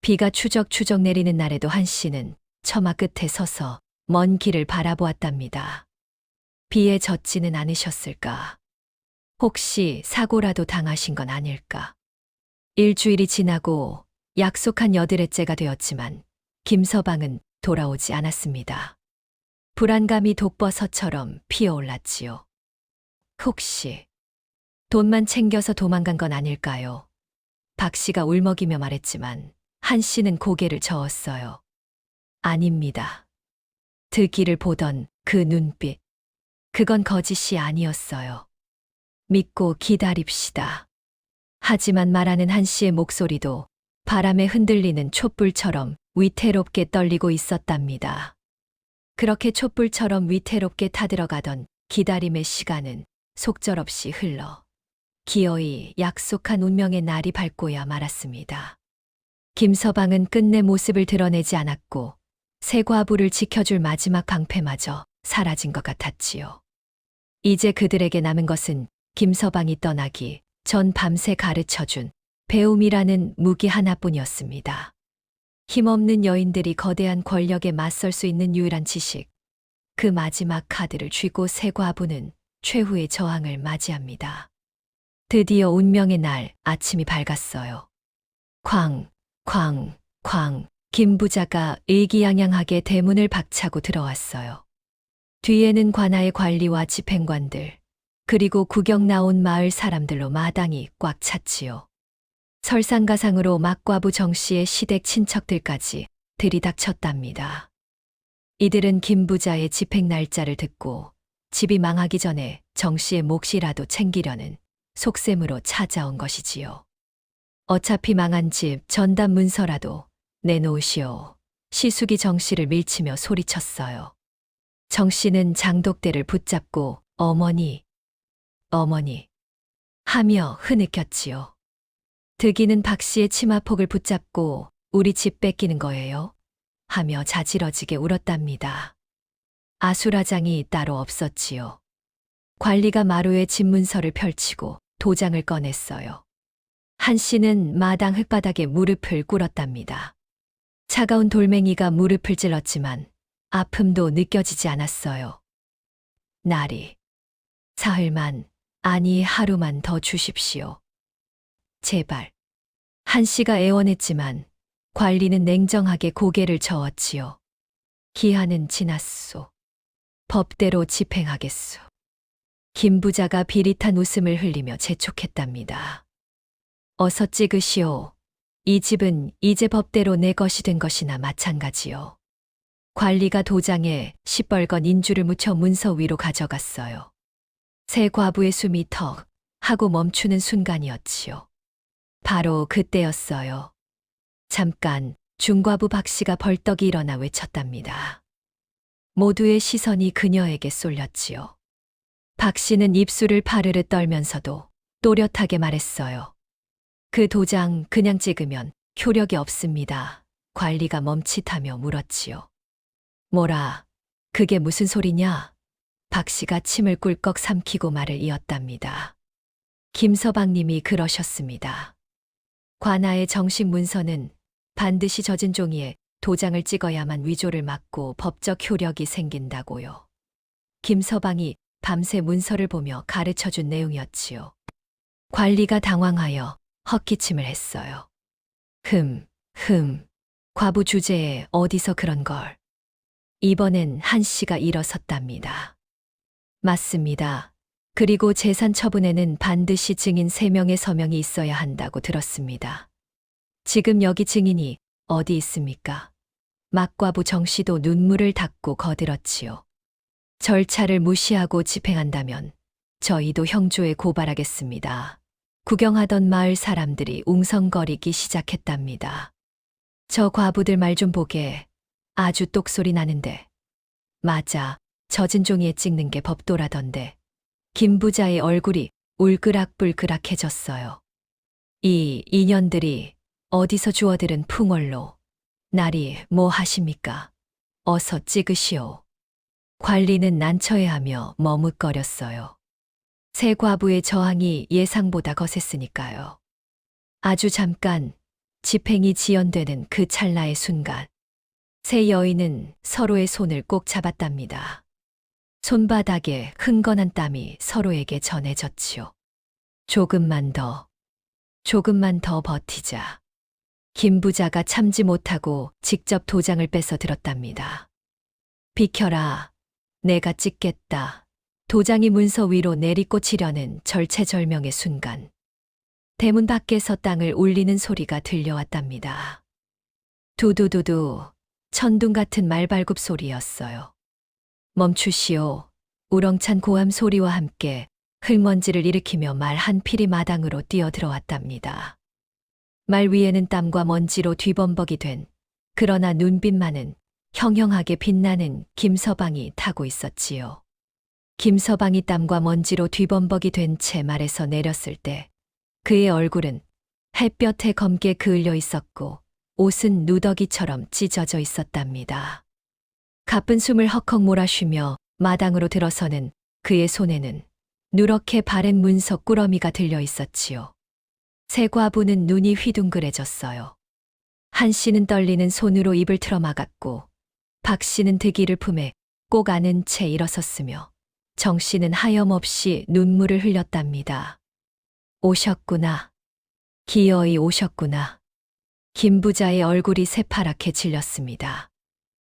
비가 추적추적 내리는 날에도 한 씨는 처마 끝에 서서 먼 길을 바라보았답니다. 비에 젖지는 않으셨을까? 혹시 사고라도 당하신 건 아닐까? 일주일이 지나고 약속한 여드렛째가 되었지만 김서방은 돌아오지 않았습니다. 불안감이 독버섯처럼 피어올랐지요. 혹시 돈만 챙겨서 도망간 건 아닐까요? 박 씨가 울먹이며 말했지만 한 씨는 고개를 저었어요. 아닙니다. 득이를 보던 그 눈빛. 그건 거짓이 아니었어요. 믿고 기다립시다. 하지만 말하는 한 씨의 목소리도 바람에 흔들리는 촛불처럼 위태롭게 떨리고 있었답니다. 그렇게 촛불처럼 위태롭게 타들어가던 기다림의 시간은 속절없이 흘러 기어이 약속한 운명의 날이 밝고야 말았습니다. 김서방은 끝내 모습을 드러내지 않았고 새 과부를 지켜줄 마지막 방패마저 사라진 것 같았지요. 이제 그들에게 남은 것은 김서방이 떠나기 전 밤새 가르쳐준 배움이라는 무기 하나뿐이었습니다. 힘없는 여인들이 거대한 권력에 맞설 수 있는 유일한 지식. 그 마지막 카드를 쥐고 새 과부는 최후의 저항을 맞이합니다. 드디어 운명의 날 아침이 밝았어요. 쾅, 쾅, 쾅. 김 부자가 의기양양하게 대문을 박차고 들어왔어요. 뒤에는 관아의 관리와 집행관들, 그리고 구경 나온 마을 사람들로 마당이 꽉 찼지요. 설상가상으로 막과부 정 씨의 시댁 친척들까지 들이닥쳤답니다. 이들은 김 부자의 집행 날짜를 듣고 집이 망하기 전에 정 씨의 몫이라도 챙기려는 속셈으로 찾아온 것이지요. 어차피 망한 집 전담 문서라도 내놓으시오. 시숙이 정 씨를 밀치며 소리쳤어요. 정 씨는 장독대를 붙잡고 어머니 하며 흐느꼈지요. 득이는 박 씨의 치마폭을 붙잡고 우리 집 뺏기는 거예요? 하며 자지러지게 울었답니다. 아수라장이 따로 없었지요. 관리가 마루에 집 문서를 펼치고 도장을 꺼냈어요. 한 씨는 마당 흙바닥에 무릎을 꿇었답니다. 차가운 돌멩이가 무릎을 찔렀지만 아픔도 느껴지지 않았어요. 날이, 사흘만, 아니 하루만 더 주십시오. 제발. 한 씨가 애원했지만 관리는 냉정하게 고개를 저었지요. 기한은 지났소. 법대로 집행하겠소. 김 부자가 비릿한 웃음을 흘리며 재촉했답니다. 어서 찍으시오. 이 집은 이제 법대로 내 것이 된 것이나 마찬가지요. 관리가 도장에 시뻘건 인주를 묻혀 문서 위로 가져갔어요. 새 과부의 숨이 턱 하고 멈추는 순간이었지요. 바로 그때였어요. 잠깐 중과부 박 씨가 벌떡 일어나 외쳤답니다. 모두의 시선이 그녀에게 쏠렸지요. 박 씨는 입술을 파르르 떨면서도 또렷하게 말했어요. 그 도장 그냥 찍으면 효력이 없습니다. 관리가 멈칫하며 물었지요. 뭐라, 그게 무슨 소리냐? 박 씨가 침을 꿀꺽 삼키고 말을 이었답니다. 김서방님이 그러셨습니다. 관아의 정식 문서는 반드시 젖은 종이에 도장을 찍어야만 위조를 막고 법적 효력이 생긴다고요. 김서방이 밤새 문서를 보며 가르쳐준 내용이었지요. 관리가 당황하여 헛기침을 했어요. 과부 주제에 어디서 그런 걸. 이번엔 한 씨가 일어섰답니다. 맞습니다. 그리고 재산 처분에는 반드시 증인 3명의 서명이 있어야 한다고 들었습니다. 지금 여기 증인이 어디 있습니까? 막과부 정 씨도 눈물을 닦고 거들었지요. 절차를 무시하고 집행한다면 저희도 형조에 고발하겠습니다. 구경하던 마을 사람들이 웅성거리기 시작했답니다. 저 과부들 말 좀 보게. 아주 똑소리 나는데. 맞아, 젖은 종이에 찍는 게 법도라던데. 김 부자의 얼굴이 울그락불그락해졌어요. 이 인연들이 어디서 주워들은 풍월로. 날이 뭐 하십니까? 어서 찍으시오. 관리는 난처해하며 머뭇거렸어요. 새 과부의 저항이 예상보다 거셌으니까요. 아주 잠깐 집행이 지연되는 그 찰나의 순간 새 여인은 서로의 손을 꼭 잡았답니다. 손바닥에 흥건한 땀이 서로에게 전해졌지요. 조금만 더 버티자. 김 부자가 참지 못하고 직접 도장을 뺏어 들었답니다. 비켜라. 내가 찍겠다. 도장이 문서 위로 내리꽂히려는 절체절명의 순간. 대문 밖에서 땅을 울리는 소리가 들려왔답니다. 두두두두, 천둥 같은 말발굽 소리였어요. 멈추시오. 우렁찬 고함 소리와 함께 흙먼지를 일으키며 말 한 필이 마당으로 뛰어들어왔답니다. 말 위에는 땀과 먼지로 뒤범벅이 된, 그러나 눈빛만은 형형하게 빛나는 김서방이 타고 있었지요. 김서방이 땀과 먼지로 뒤범벅이 된 채 말에서 내렸을 때 그의 얼굴은 햇볕에 검게 그을려 있었고 옷은 누더기처럼 찢어져 있었답니다. 가쁜 숨을 헉헉 몰아쉬며 마당으로 들어서는 그의 손에는 누렇게 바랜 문서 꾸러미가 들려 있었지요. 새 과부는 눈이 휘둥그레졌어요. 한 씨는 떨리는 손으로 입을 틀어막았고 박 씨는 득이를 품에 꼭 안은 채 일어섰으며 정 씨는 하염없이 눈물을 흘렸답니다. 오셨구나. 기어이 오셨구나. 김 부자의 얼굴이 새파랗게 질렸습니다.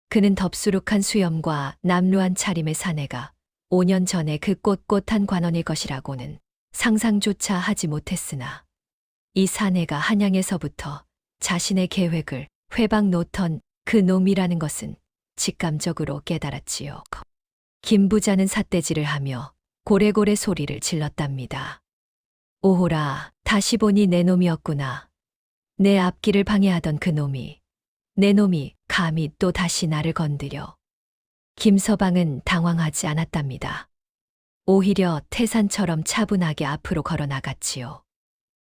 그는 덥수룩한 수염과 남루한 차림의 사내가 5년 전에 그 꼿꼿한 관원일 것이라고는 상상조차 하지 못했으나 이 사내가 한양에서부터 자신의 계획을 회방 놓던 그 놈이라는 것은 직감적으로 깨달았지요. 김 부자는 삿대질을 하며 고래고래 소리를 질렀답니다. 오호라, 다시 보니 내 놈이었구나. 내 앞길을 방해하던 그 놈이, 내 놈이 감히 또 다시 나를 건드려. 김서방은 당황하지 않았답니다. 오히려 태산처럼 차분하게 앞으로 걸어 나갔지요.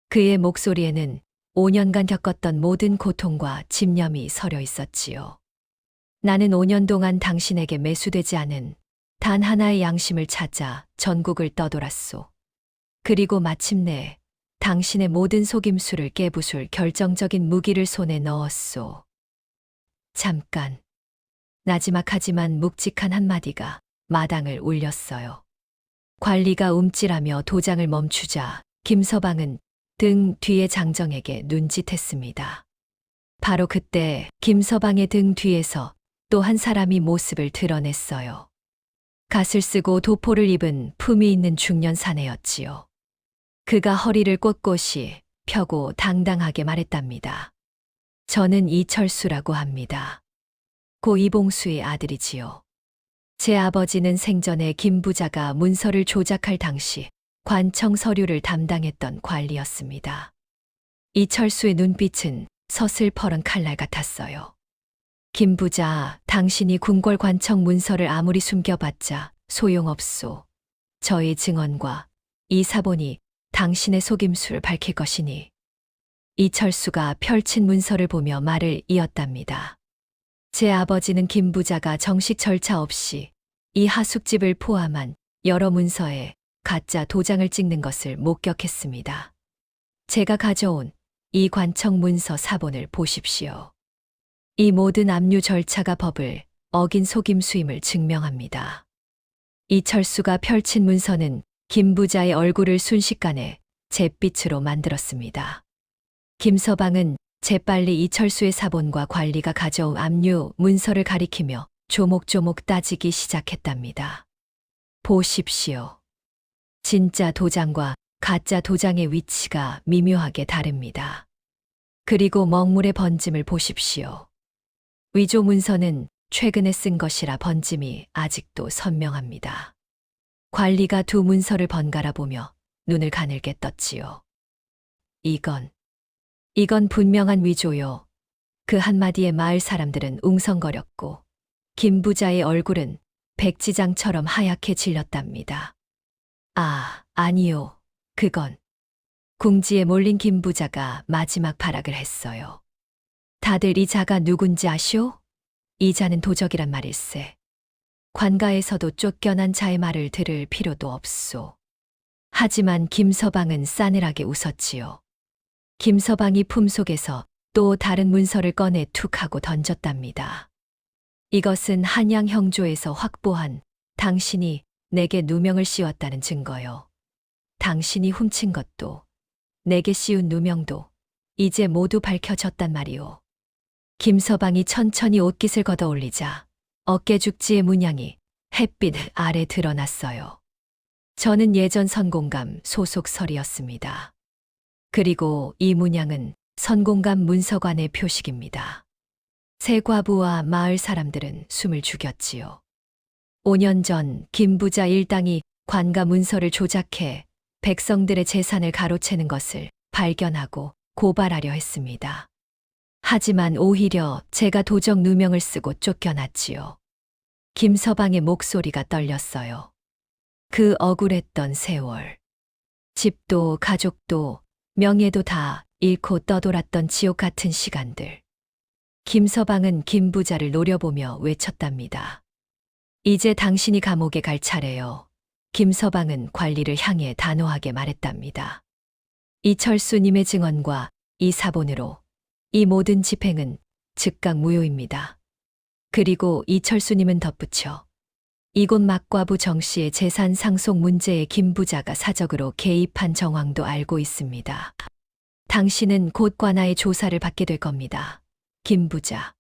그의 목소리에는 5년간 겪었던 모든 고통과 집념이 서려 있었지요. 나는 5년 동안 당신에게 매수되지 않은 단 하나의 양심을 찾아 전국을 떠돌았소. 그리고 마침내 당신의 모든 속임수를 깨부술 결정적인 무기를 손에 넣었소. 잠깐. 나지막하지만 묵직한 한마디가 마당을 울렸어요. 관리가 움찔하며 도장을 멈추자 김서방은 등 뒤의 장정에게 눈짓했습니다. 바로 그때 김서방의 등 뒤에서 또 한 사람이 모습을 드러냈어요. 갓을 쓰고 도포를 입은 품이 있는 중년 사내였지요. 그가 허리를 꼿꼿이 펴고 당당하게 말했답니다. 저는 이철수라고 합니다. 고 이봉수의 아들이지요. 제 아버지는 생전에 김 부자가 문서를 조작할 당시 관청 서류를 담당했던 관리였습니다. 이철수의 눈빛은 서슬퍼런 칼날 같았어요. 김 부자, 당신이 궁궐 관청 문서를 아무리 숨겨봤자 소용없소. 저의 증언과 이 사본이 당신의 속임수를 밝힐 것이니. 이철수가 펼친 문서를 보며 말을 이었답니다. 제 아버지는 김 부자가 정식 절차 없이 이 하숙집을 포함한 여러 문서에 가짜 도장을 찍는 것을 목격했습니다. 제가 가져온 이 관청 문서 사본을 보십시오. 이 모든 압류 절차가 법을 어긴 속임수임을 증명합니다. 이철수가 펼친 문서는 김 부자의 얼굴을 순식간에 잿빛으로 만들었습니다. 김서방은 재빨리 이철수의 사본과 관리가 가져온 압류 문서를 가리키며 조목조목 따지기 시작했답니다. 보십시오. 진짜 도장과 가짜 도장의 위치가 미묘하게 다릅니다. 그리고 먹물의 번짐을 보십시오. 위조 문서는 최근에 쓴 것이라 번짐이 아직도 선명합니다. 관리가 두 문서를 번갈아 보며 눈을 가늘게 떴지요. 이건 분명한 위조요. 그 한마디에 마을 사람들은 웅성거렸고 김 부자의 얼굴은 백지장처럼 하얗게 질렸답니다. 아니요. 그건. 궁지에 몰린 김 부자가 마지막 발악을 했어요. 다들 이 자가 누군지 아시오? 이 자는 도적이란 말일세. 관가에서도 쫓겨난 자의 말을 들을 필요도 없소. 하지만 김서방은 싸늘하게 웃었지요. 김서방이 품속에서 또 다른 문서를 꺼내 툭 하고 던졌답니다. 이것은 한양 형조에서 확보한 당신이 내게 누명을 씌웠다는 증거요. 당신이 훔친 것도 내게 씌운 누명도 이제 모두 밝혀졌단 말이오. 김서방이 천천히 옷깃을 걷어 올리자 어깨죽지의 문양이 햇빛 아래 드러났어요. 저는 예전 선공감 소속설이었습니다. 그리고 이 문양은 선공감 문서관의 표식입니다. 새 과부와 마을 사람들은 숨을 죽였지요. 5년 전 김부자 일당이 관가 문서를 조작해 백성들의 재산을 가로채는 것을 발견하고 고발하려 했습니다. 하지만 오히려 제가 도적 누명을 쓰고 쫓겨났지요. 김서방의 목소리가 떨렸어요. 그 억울했던 세월. 집도 가족도 명예도 다 잃고 떠돌았던 지옥 같은 시간들. 김서방은 김부자를 노려보며 외쳤답니다. 이제 당신이 감옥에 갈 차례요. 김서방은 관리를 향해 단호하게 말했답니다. 이철수님의 증언과 이 사본으로 이 모든 집행은 즉각 무효입니다. 그리고 이철수님은 덧붙여 이곳 막과부 정씨의 재산 상속 문제에 김 부자가 사적으로 개입한 정황도 알고 있습니다. 당신은 곧 관아의 조사를 받게 될 겁니다. 김 부자.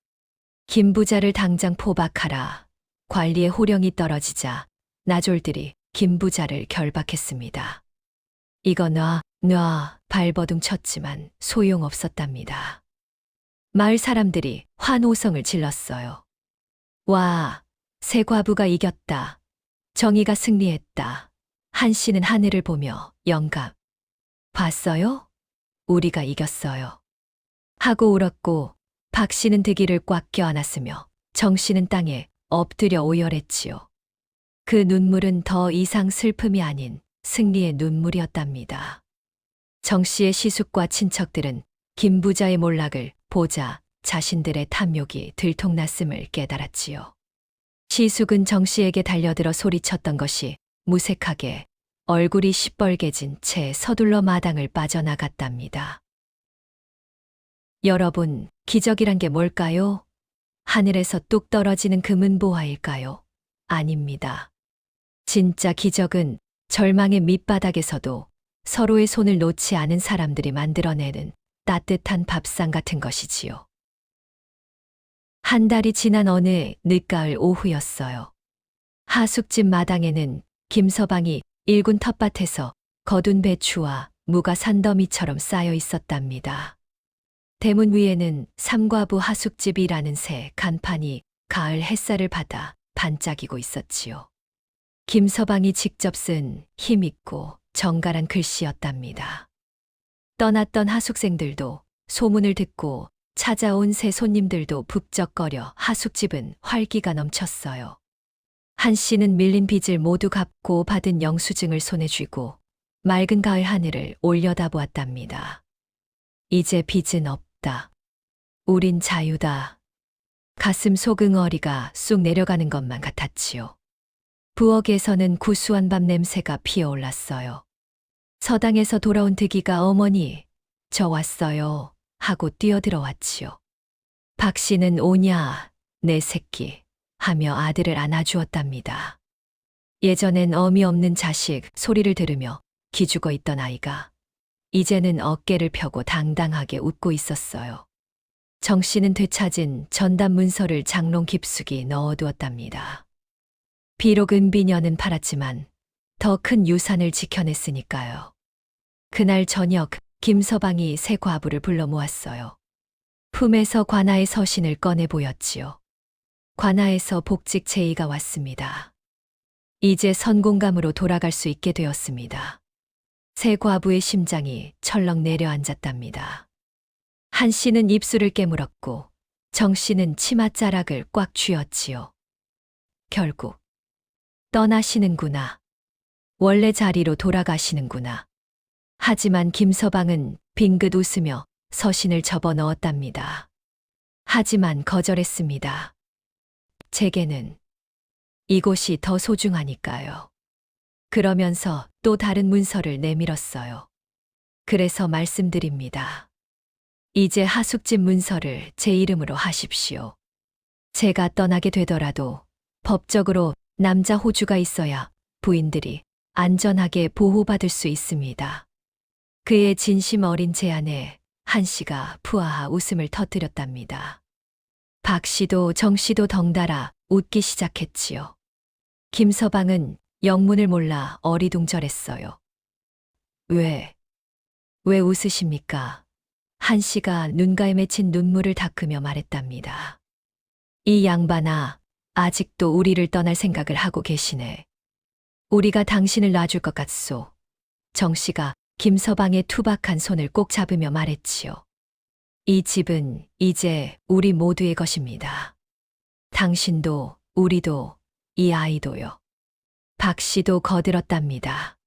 김 부자를 당장 포박하라. 관리의 호령이 떨어지자 나졸들이 김 부자를 결박했습니다. 이거 놔 발버둥 쳤지만 소용없었답니다. 마을 사람들이 환호성을 질렀어요. 와, 새 과부가 이겼다. 정의가 승리했다. 한 씨는 하늘을 보며 영감. 봤어요? 우리가 이겼어요. 하고 울었고 박 씨는 득이를 꽉 껴안았으며 정 씨는 땅에 엎드려 오열했지요. 그 눈물은 더 이상 슬픔이 아닌 승리의 눈물이었답니다. 정 씨의 시숙과 친척들은 김 부자의 몰락을 보자 자신들의 탐욕이 들통났음을 깨달았지요. 시숙은 정 씨에게 달려들어 소리쳤던 것이 무색하게 얼굴이 시뻘개진 채 서둘러 마당을 빠져나갔답니다. 여러분, 기적이란 게 뭘까요? 하늘에서 뚝 떨어지는 금은보화일까요? 아닙니다. 진짜 기적은 절망의 밑바닥에서도 서로의 손을 놓지 않은 사람들이 만들어내는 따뜻한 밥상 같은 것이지요. 한 달이 지난 어느 늦가을 오후였어요. 하숙집 마당에는 김서방이 일군 텃밭에서 거둔 배추와 무가 산더미처럼 쌓여 있었답니다. 대문 위에는 삼과부 하숙집이라는 새 간판이 가을 햇살을 받아 반짝이고 있었지요. 김서방이 직접 쓴 힘있고 정갈한 글씨였답니다. 떠났던 하숙생들도 소문을 듣고 찾아온 새 손님들도 북적거려 하숙집은 활기가 넘쳤어요. 한 씨는 밀린 빚을 모두 갚고 받은 영수증을 손에 쥐고 맑은 가을 하늘을 올려다보았답니다. 이제 빚은 없다. 우린 자유다. 가슴 속 응어리가 쑥 내려가는 것만 같았지요. 부엌에서는 구수한 밥 냄새가 피어올랐어요. 서당에서 돌아온 득이가 어머니, 저 왔어요. 하고 뛰어들어왔지요. 박 씨는 오냐, 내 새끼, 하며 아들을 안아주었답니다. 예전엔 어미 없는 자식 소리를 들으며 기죽어 있던 아이가 이제는 어깨를 펴고 당당하게 웃고 있었어요. 정 씨는 되찾은 전담 문서를 장롱 깊숙이 넣어두었답니다. 비록 은비녀는 팔았지만 더 큰 유산을 지켜냈으니까요. 그날 저녁 김서방이 새 과부를 불러 모았어요. 품에서 관아의 서신을 꺼내 보였지요. 관아에서 복직 제의가 왔습니다. 이제 선공감으로 돌아갈 수 있게 되었습니다. 새 과부의 심장이 철렁 내려앉았답니다. 한 씨는 입술을 깨물었고 정 씨는 치맛자락을 꽉 쥐었지요. 결국 떠나시는구나. 원래 자리로 돌아가시는구나. 하지만 김서방은 빙긋 웃으며 서신을 접어 넣었답니다. 하지만 거절했습니다. 제게는 이곳이 더 소중하니까요. 그러면서 또 다른 문서를 내밀었어요. 그래서 말씀드립니다. 이제 하숙집 문서를 제 이름으로 하십시오. 제가 떠나게 되더라도 법적으로 남자 호주가 있어야 부인들이 안전하게 보호받을 수 있습니다. 그의 진심 어린 제안에 한 씨가 푸아하 웃음을 터뜨렸답니다. 박 씨도 정 씨도 덩달아 웃기 시작했지요. 김서방은 영문을 몰라 어리둥절했어요. 왜 웃으십니까? 한 씨가 눈가에 맺힌 눈물을 닦으며 말했답니다. 이 양반아, 아직도 우리를 떠날 생각을 하고 계시네. 우리가 당신을 놔줄 것 같소. 정 씨가 김서방의 투박한 손을 꼭 잡으며 말했지요. 이 집은 이제 우리 모두의 것입니다. 당신도, 우리도, 이 아이도요. 박 씨도 거들었답니다.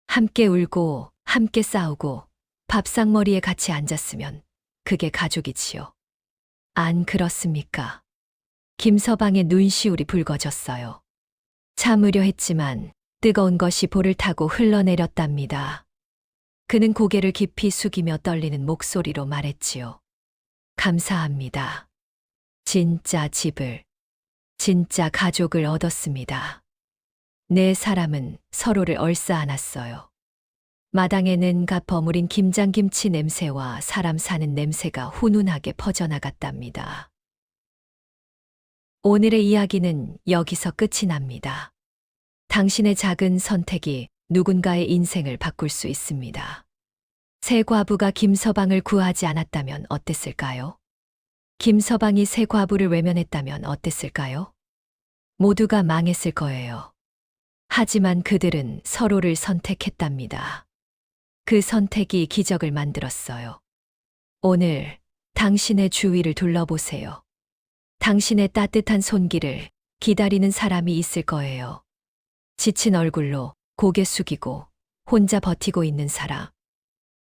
함께 울고, 함께 싸우고, 밥상머리에 같이 앉았으면 그게 가족이지요. 안 그렇습니까? 김서방의 눈시울이 붉어졌어요. 참으려 했지만 뜨거운 것이 볼을 타고 흘러내렸답니다. 그는 고개를 깊이 숙이며 떨리는 목소리로 말했지요. 감사합니다. 진짜 집을, 진짜 가족을 얻었습니다. 네 사람은 서로를 얼싸안았어요. 마당에는 갓 버무린 김장김치 냄새와 사람 사는 냄새가 훈훈하게 퍼져나갔답니다. 오늘의 이야기는 여기서 끝이 납니다. 당신의 작은 선택이 누군가의 인생을 바꿀 수 있습니다. 새 과부가 김서방을 구하지 않았다면 어땠을까요? 김서방이 새 과부를 외면했다면 어땠을까요? 모두가 망했을 거예요. 하지만 그들은 서로를 선택했답니다. 그 선택이 기적을 만들었어요. 오늘 당신의 주위를 둘러보세요. 당신의 따뜻한 손길을 기다리는 사람이 있을 거예요. 지친 얼굴로 고개 숙이고 혼자 버티고 있는 사람.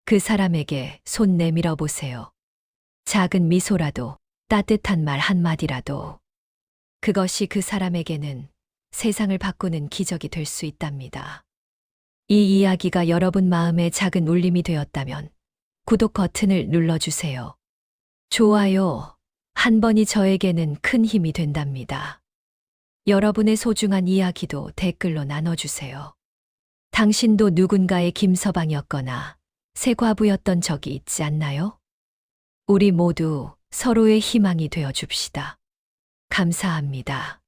그 사람에게 손 내밀어 보세요. 작은 미소라도, 따뜻한 말 한마디라도. 그것이 그 사람에게는 세상을 바꾸는 기적이 될 수 있답니다. 이 이야기가 여러분 마음에 작은 울림이 되었다면 구독 버튼을 눌러주세요. 좋아요 한 번이 저에게는 큰 힘이 된답니다. 여러분의 소중한 이야기도 댓글로 나눠주세요. 당신도 누군가의 김서방이었거나 새과부였던 적이 있지 않나요? 우리 모두 서로의 희망이 되어 줍시다. 감사합니다.